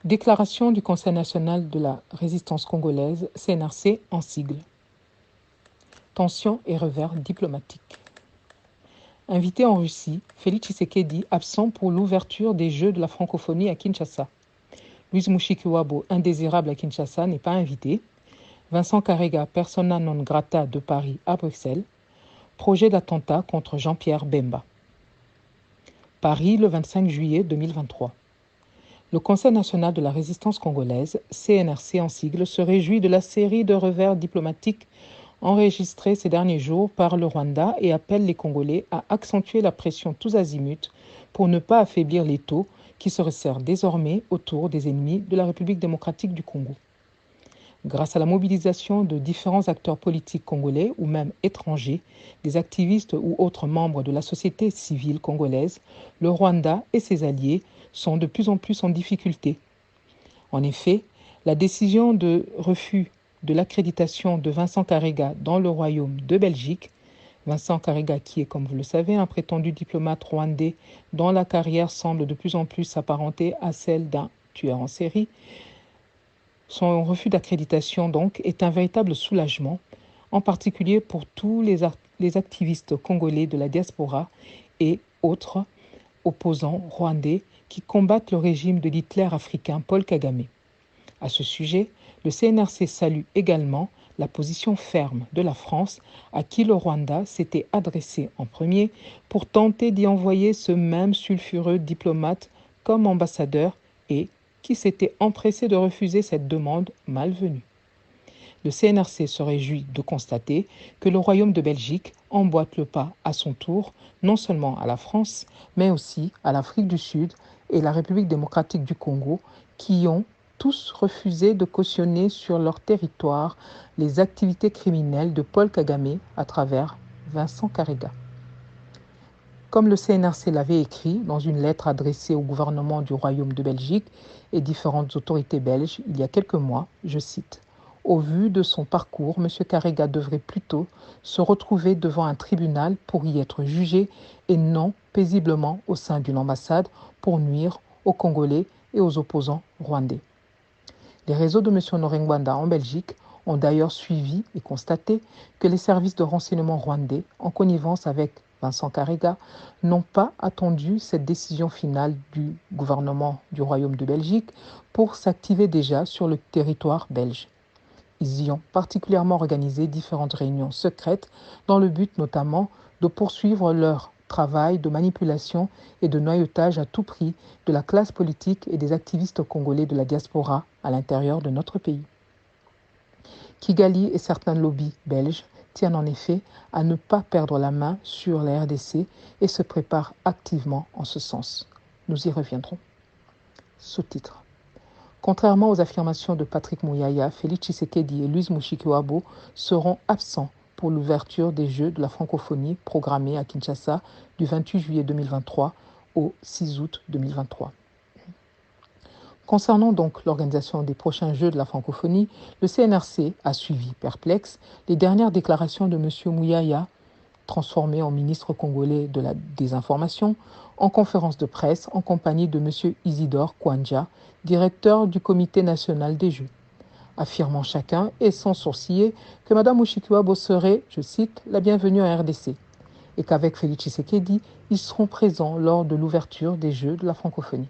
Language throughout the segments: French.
Déclaration du Conseil national de la résistance congolaise, CNRC en sigle. Tension et revers diplomatique. Invité en Russie, Félix Tshisekedi absent pour l'ouverture des Jeux de la francophonie à Kinshasa. Louise Mushikiwabo, indésirable à Kinshasa, n'est pas invité. Vincent Karega, persona non grata de Paris à Bruxelles. Projet d'attentat contre Jean-Pierre Bemba. Paris, le 25 juillet 2023. Le Conseil national de la résistance congolaise, CNRC en sigle, se réjouit de la série de revers diplomatiques enregistrés ces derniers jours par le Rwanda et appelle les Congolais à accentuer la pression tous azimuts pour ne pas affaiblir l'étau qui se resserre désormais autour des ennemis de la République démocratique du Congo. Grâce à la mobilisation de différents acteurs politiques congolais ou même étrangers, des activistes ou autres membres de la société civile congolaise, le Rwanda et ses alliés sont de plus en plus en difficulté. En effet, la décision de refus de l'accréditation de Vincent Karega dans le Royaume de Belgique, Vincent Karega qui est, comme vous le savez, un prétendu diplomate rwandais dont la carrière semble de plus en plus s'apparenter à celle d'un tueur en série, son refus d'accréditation donc est un véritable soulagement, en particulier pour tous les activistes congolais de la diaspora et autres opposants rwandais qui combattent le régime de l'Hitler africain Paul Kagame. À ce sujet, le CNRC salue également la position ferme de la France à qui le Rwanda s'était adressé en premier pour tenter d'y envoyer ce même sulfureux diplomate comme ambassadeur et qui s'était empressé de refuser cette demande malvenue. Le CNRC se réjouit de constater que le Royaume de Belgique emboîte le pas à son tour, non seulement à la France, mais aussi à l'Afrique du Sud et la République démocratique du Congo, qui ont tous refusé de cautionner sur leur territoire les activités criminelles de Paul Kagame à travers Vincent Karega. Comme le CNRC l'avait écrit dans une lettre adressée au gouvernement du Royaume de Belgique et différentes autorités belges il y a quelques mois, je cite: « Au vu de son parcours, M. Karega devrait plutôt se retrouver devant un tribunal pour y être jugé et non paisiblement au sein d'une ambassade pour nuire aux Congolais et aux opposants rwandais. » Les réseaux de M. Norengwanda en Belgique ont d'ailleurs suivi et constaté que les services de renseignement rwandais, en connivence avec Vincent Karega, n'ont pas attendu cette décision finale du gouvernement du Royaume de Belgique pour s'activer déjà sur le territoire belge. Ils y ont particulièrement organisé différentes réunions secrètes dans le but notamment de poursuivre leur travail de manipulation et de noyautage à tout prix de la classe politique et des activistes congolais de la diaspora à l'intérieur de notre pays. Kigali et certains lobbies belges tiennent en effet à ne pas perdre la main sur la RDC et se préparent activement en ce sens. Nous y reviendrons. Sous-titre. Contrairement aux affirmations de Patrick Mouyaya, Félix Tshisekedi et Louise Mushikiwabo seront absents pour l'ouverture des Jeux de la francophonie programmés à Kinshasa du 28 juillet 2023 au 6 août 2023. Concernant donc l'organisation des prochains Jeux de la francophonie, le CNRC a suivi perplexe les dernières déclarations de M. Mouyaya, transformé en ministre congolais de la désinformation, en conférence de presse en compagnie de M. Isidore Kwanja, directeur du Comité national des Jeux, affirmant chacun et sans sourciller que Mme Mushikiwabo serait, je cite, la bienvenue en RDC et qu'avec Félix Tshisekedi, ils seront présents lors de l'ouverture des Jeux de la francophonie.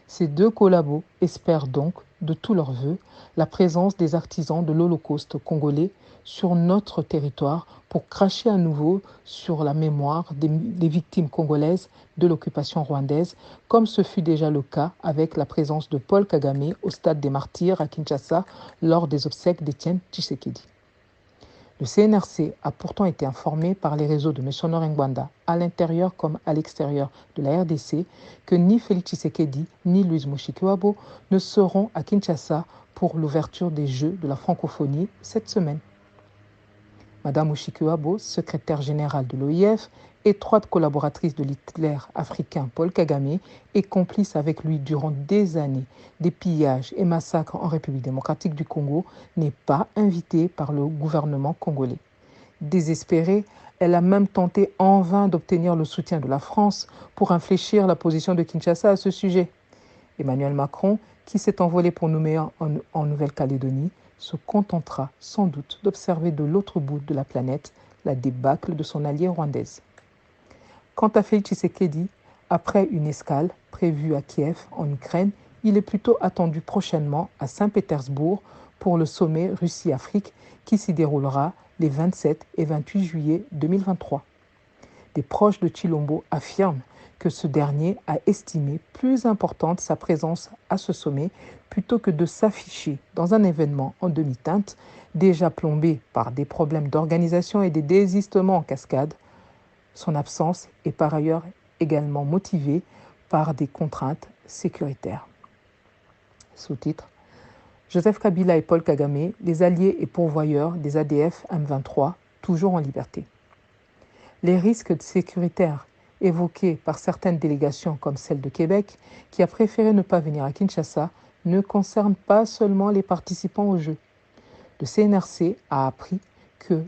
Ces deux collabos espèrent donc, de tous leurs vœux, la présence des artisans de l'Holocauste congolais sur notre territoire pour cracher à nouveau sur la mémoire des victimes congolaises de l'occupation rwandaise, comme ce fut déjà le cas avec la présence de Paul Kagame au Stade des Martyrs à Kinshasa lors des obsèques d'Étienne Tshisekedi. Le CNRC a pourtant été informé par les réseaux de M. Norengwanda, à l'intérieur comme à l'extérieur de la RDC, que ni Félix Tshisekedi ni Louise Mushikiwabo ne seront à Kinshasa pour l'ouverture des Jeux de la francophonie cette semaine. Mme Mushikiwabo, secrétaire générale de l'OIF, étroite collaboratrice de l'Hitler africain Paul Kagame et complice avec lui durant des années des pillages et massacres en République démocratique du Congo, n'est pas invitée par le gouvernement congolais. Désespérée, elle a même tenté en vain d'obtenir le soutien de la France pour infléchir la position de Kinshasa à ce sujet. Emmanuel Macron, qui s'est envolé pour Nouméa en Nouvelle-Calédonie, se contentera sans doute d'observer de l'autre bout de la planète la débâcle de son allié rwandaise. Quant à Félix Tshisekedi, après une escale prévue à Kiev, en Ukraine, il est plutôt attendu prochainement à Saint-Pétersbourg pour le sommet Russie-Afrique qui s'y déroulera les 27 et 28 juillet 2023. Des proches de Tshilombo affirment que ce dernier a estimé plus importante sa présence à ce sommet plutôt que de s'afficher dans un événement en demi-teinte déjà plombé par des problèmes d'organisation et des désistements en cascade. Son absence est par ailleurs également motivée par des contraintes sécuritaires. Sous-titre: Joseph Kabila et Paul Kagame, les alliés et pourvoyeurs des ADF M23, toujours en liberté. Les risques sécuritaires évoqués par certaines délégations comme celle de Québec, qui a préféré ne pas venir à Kinshasa, ne concernent pas seulement les participants au jeu. Le CNRC a appris que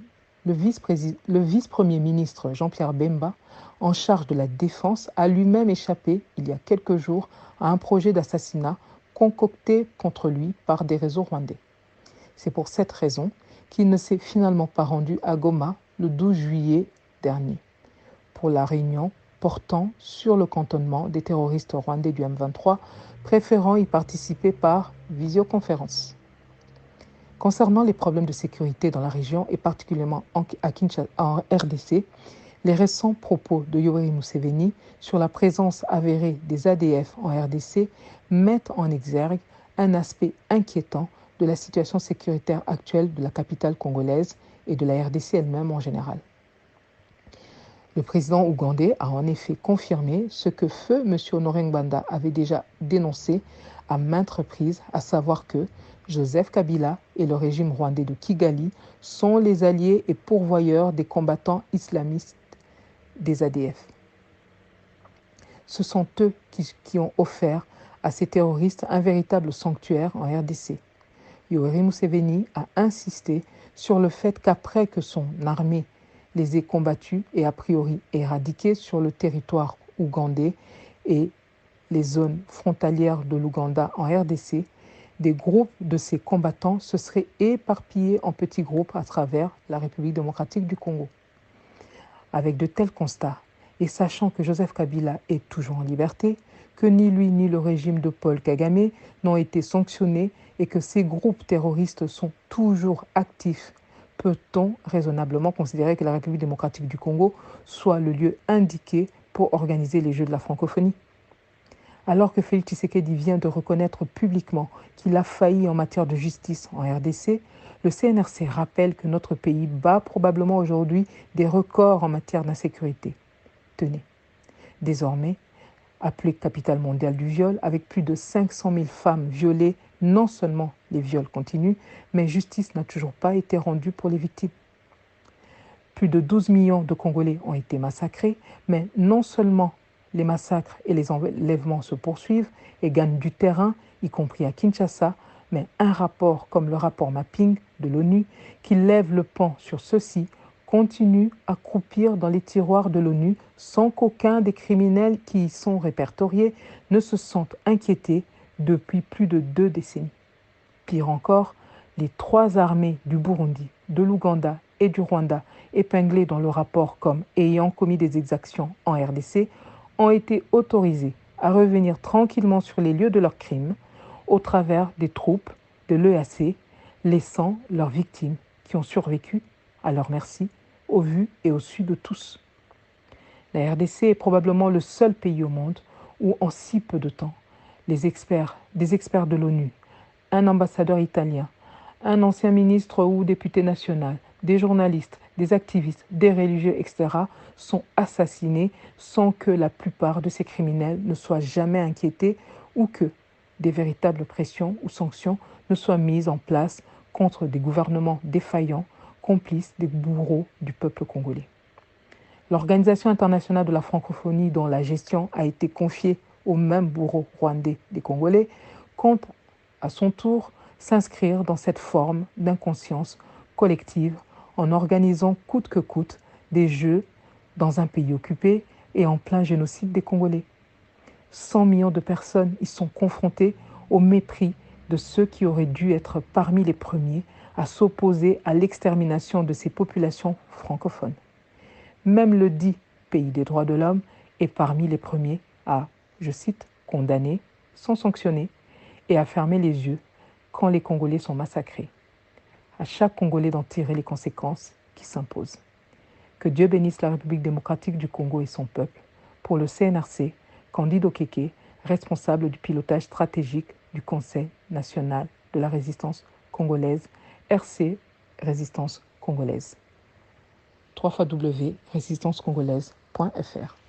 le vice-premier ministre Jean-Pierre Bemba, en charge de la défense, a lui-même échappé, il y a quelques jours, à un projet d'assassinat concocté contre lui par des réseaux rwandais. C'est pour cette raison qu'il ne s'est finalement pas rendu à Goma le 12 juillet dernier pour la réunion portant sur le cantonnement des terroristes rwandais du M23, préférant y participer par visioconférence. Concernant les problèmes de sécurité dans la région et particulièrement en RDC, les récents propos de Yoweri Museveni sur la présence avérée des ADF en RDC mettent en exergue un aspect inquiétant de la situation sécuritaire actuelle de la capitale congolaise et de la RDC elle-même en général. Le président ougandais a en effet confirmé ce que feu M. Honoré Ngbanda avait déjà dénoncé à maintes reprises, à savoir que Joseph Kabila et le régime rwandais de Kigali sont les alliés et pourvoyeurs des combattants islamistes des ADF. Ce sont eux qui ont offert à ces terroristes un véritable sanctuaire en RDC. Yoweri Museveni a insisté sur le fait qu'après que son armée les ait combattus et a priori éradiqués sur le territoire ougandais et les zones frontalières de l'Ouganda en RDC, des groupes de ces combattants se seraient éparpillés en petits groupes à travers la République démocratique du Congo. Avec de tels constats, et sachant que Joseph Kabila est toujours en liberté, que ni lui ni le régime de Paul Kagame n'ont été sanctionnés et que ces groupes terroristes sont toujours actifs, peut-on raisonnablement considérer que la République démocratique du Congo soit le lieu indiqué pour organiser les Jeux de la francophonie? Alors que Félix Tshisekedi vient de reconnaître publiquement qu'il a failli en matière de justice en RDC, le CNRC rappelle que notre pays bat probablement aujourd'hui des records en matière d'insécurité. Tenez, désormais, appelée capitale mondiale du viol, avec plus de 500 000 femmes violées, non seulement les viols continuent, mais justice n'a toujours pas été rendue pour les victimes. Plus de 12 millions de Congolais ont été massacrés, mais non seulement les massacres et les enlèvements se poursuivent et gagnent du terrain, y compris à Kinshasa, mais un rapport comme le rapport Mapping de l'ONU, qui lève le pan sur ceci, continue à croupir dans les tiroirs de l'ONU sans qu'aucun des criminels qui y sont répertoriés ne se sente inquiété depuis plus de 2 décennies. Pire encore, les 3 armées du Burundi, de l'Ouganda et du Rwanda, épinglées dans le rapport comme ayant commis des exactions en RDC, ont été autorisées à revenir tranquillement sur les lieux de leurs crimes au travers des troupes de l'EAC, laissant leurs victimes qui ont survécu à leur merci au vu et au su de tous. La RDC est probablement le seul pays au monde où, en si peu de temps, des experts de l'ONU, un ambassadeur italien, un ancien ministre ou député national, des journalistes, des activistes, des religieux, etc., sont assassinés sans que la plupart de ces criminels ne soient jamais inquiétés ou que des véritables pressions ou sanctions ne soient mises en place contre des gouvernements défaillants, complices des bourreaux du peuple congolais. L'Organisation internationale de la francophonie, dont la gestion a été confiée au même bourreau rwandais des Congolais, compte à son tour s'inscrire dans cette forme d'inconscience collective en organisant coûte que coûte des jeux dans un pays occupé et en plein génocide des Congolais. 100 millions de personnes y sont confrontées au mépris de ceux qui auraient dû être parmi les premiers à s'opposer à l'extermination de ces populations francophones. Même le dit pays des droits de l'homme est parmi les premiers à, je cite, condamner sans sanctionner et à fermer les yeux quand les Congolais sont massacrés. À chaque Congolais d'en tirer les conséquences qui s'imposent. Que Dieu bénisse la République démocratique du Congo et son peuple. Pour le CNRC, Candide Okeke, responsable du pilotage stratégique du Conseil national de la résistance congolaise, RC Résistance congolaise. www.résistancecongolaise.fr